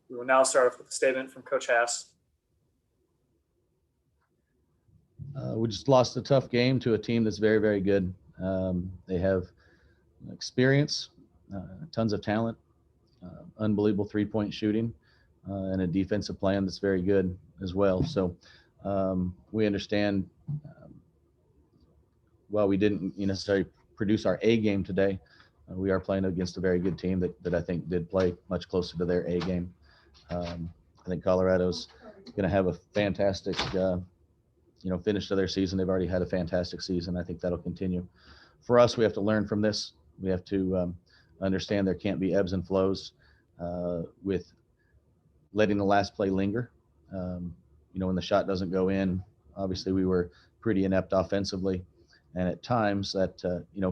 We will now start off with a statement from Coach Haase. We just lost a tough game to a team that's very, very good. They have experience, tons of talent, unbelievable three-point shooting, and a defensive plan that's very good as well. So we understand while we didn't necessarily produce our A game today, we are playing against a very good team that I think did play much closer to their A game. I think Colorado's going to have a fantastic finish to their season. They've already had a fantastic season. I think that'll continue. For us, we have to learn from this. We have to understand there can't be ebbs and flows with letting the last play linger. When the shot doesn't go in, obviously we were pretty inept offensively. And at times that,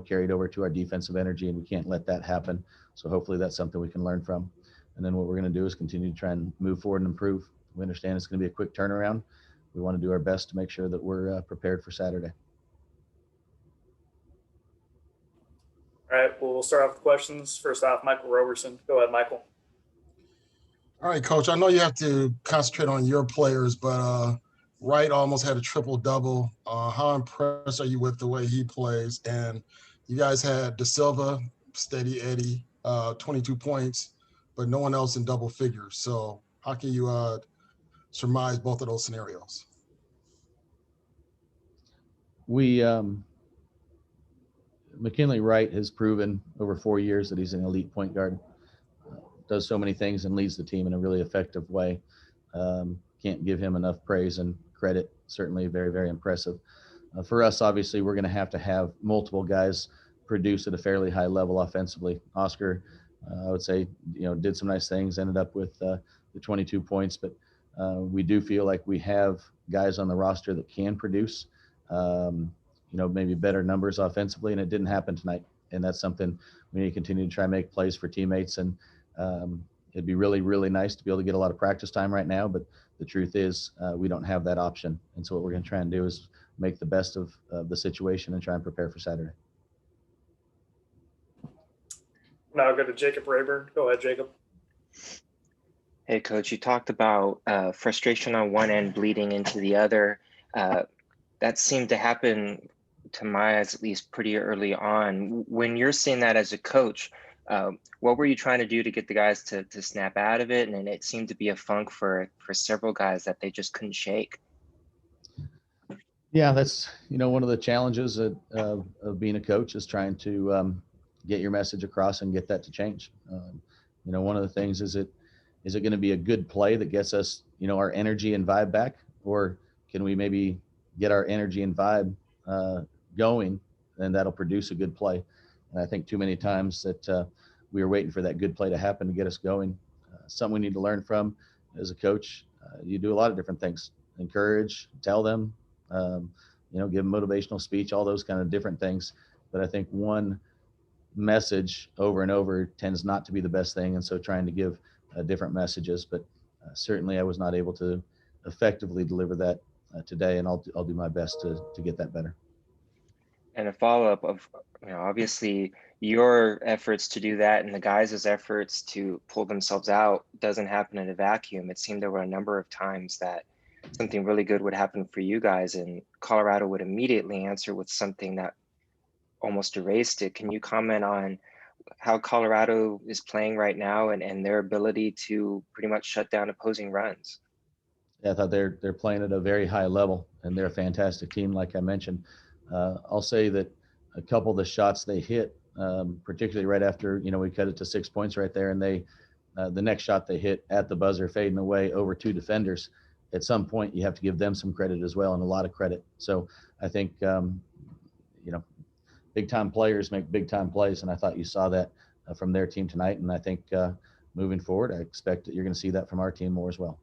carried over to our defensive energy, and we can't let that happen. So hopefully that's something we can learn from. And then what we're going to do is continue to try and move forward and improve. We understand it's going to be a quick turnaround. We want to do our best to make sure that we're prepared for Saturday. All right, well, we'll start off with questions. First off, Michael Roberson. Go ahead, Michael. All right, Coach, I know you have to concentrate on your players, but Wright almost had a triple-double. How impressed are you with the way he plays? And you guys had De Silva, Steady Eddie, 22 points, but no one else in double figures. So how can you surmise both of those scenarios? McKinley Wright has proven over 4 years that he's an elite point guard. Does so many things and leads the team in a really effective way. Can't give him enough praise and credit. Certainly very, very impressive. For us, obviously, we're going to have multiple guys produce at a fairly high level offensively. Oscar, I would say, did some nice things, ended up with the 22 points, but we do feel like we have guys on the roster that can produce, maybe better numbers offensively, and it didn't happen tonight. And that's something we need to continue to try and make plays for teammates. And it'd be really, really nice to be able to get a lot of practice time right now, but the truth is we don't have that option. And so what we're going to try and do is make the best of the situation and try and prepare for Saturday. Now I'll go to Jacob Rayburn. Go ahead, Jacob. Hey, Coach, you talked about frustration on one end bleeding into the other. That seemed to happen, to my eyes at least, pretty early on. When you're seeing that as a coach, what were you trying to do to get the guys to snap out of it? And it seemed to be a funk for several guys that they just couldn't shake. Yeah, that's, one of the challenges of being a coach is trying to get your message across and get that to change. One of the things is it going to be a good play that gets us, our energy and vibe back, or can we maybe get our energy and vibe going, and that'll produce a good play. And I think too many times that we were waiting for that good play to happen to get us going. Something we need to learn from as a coach. You do a lot of different things: encourage, tell them, give them motivational speech, all those kind of different things. But I think one message over and over tends not to be the best thing. And so trying to give different messages, but certainly I was not able to effectively deliver that today, and I'll do my best to get that better. And a follow-up of, obviously your efforts to do that and the guys' efforts to pull themselves out doesn't happen in a vacuum. It seemed there were a number of times that something really good would happen for you guys, and Colorado would immediately answer with something that almost erased it. Can you comment on how Colorado is playing right now and their ability to pretty much shut down opposing runs? Yeah, I thought they're playing at a very high level, and they're a fantastic team, like I mentioned. I'll say that a couple of the shots they hit, particularly right after, we cut it to 6 points right there, and they the next shot they hit at the buzzer, fading away over two defenders. At some point, you have to give them some credit as well, and a lot of credit. So I think, big-time players make big-time plays, and I thought you saw that from their team tonight. And I think moving forward, I expect that you're going to see that from our team more as well.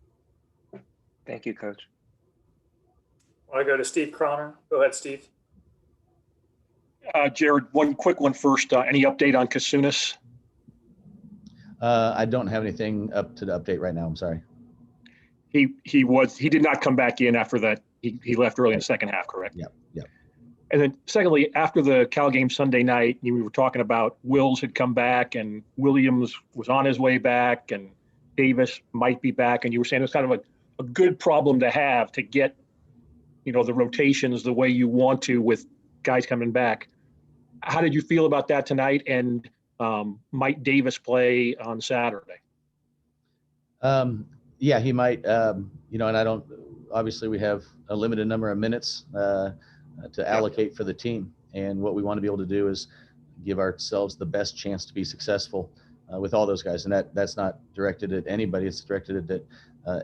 Thank you, Coach. I want to go to Steve Croner. Go ahead, Steve. Jerod, one quick one first. Any update on Kasunas? I don't have anything up to the update right now. I'm sorry. He did not come back in after that. He left early in the second half, correct? Yep. And then secondly, after the Cal game Sunday night, we were talking about Wills had come back and Williams was on his way back, and Davis might be back, and you were saying it's kind of a good problem to have to get, the rotations the way you want to with guys coming back. How did you feel about that tonight? And might Davis play on Saturday? Yeah, he might. And I don't. Obviously, we have a limited number of minutes to allocate for the team, and what we want to be able to do is give ourselves the best chance to be successful with all those guys. And that's not directed at anybody. It's directed at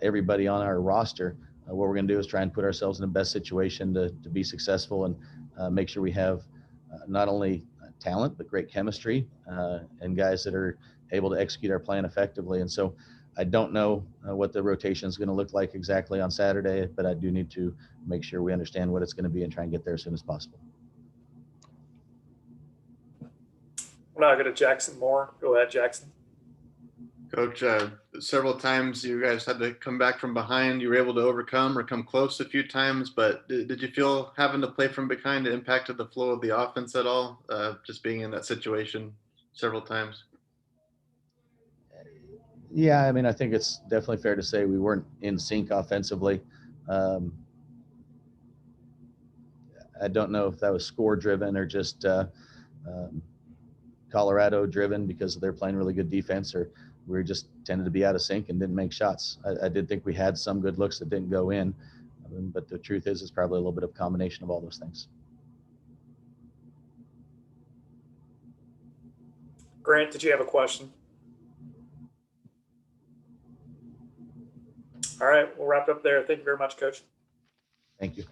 everybody on our roster. What we're going to do is try and put ourselves in the best situation to be successful and make sure we have not only talent, but great chemistry and guys that are able to execute our plan effectively. And so I don't know what the rotation is going to look like exactly on Saturday, but I do need to make sure we understand what it's going to be and try and get there as soon as possible. We're now going to Jackson Moore. Go ahead, Jackson. Coach, several times you guys had to come back from behind. You were able to overcome or come close a few times, but did you feel having to play from behind impacted the flow of the offense at all, just being in that situation several times? Yeah, I mean, I think it's definitely fair to say we weren't in sync offensively. I don't know if that was score driven or just Colorado driven because they're playing really good defense, or we just tended to be out of sync and didn't make shots. I did think we had some good looks that didn't go in, but the truth is it's probably a little bit of a combination of all those things. Grant, did you have a question? All right, we'll wrap up there. Thank you very much, Coach. Thank you.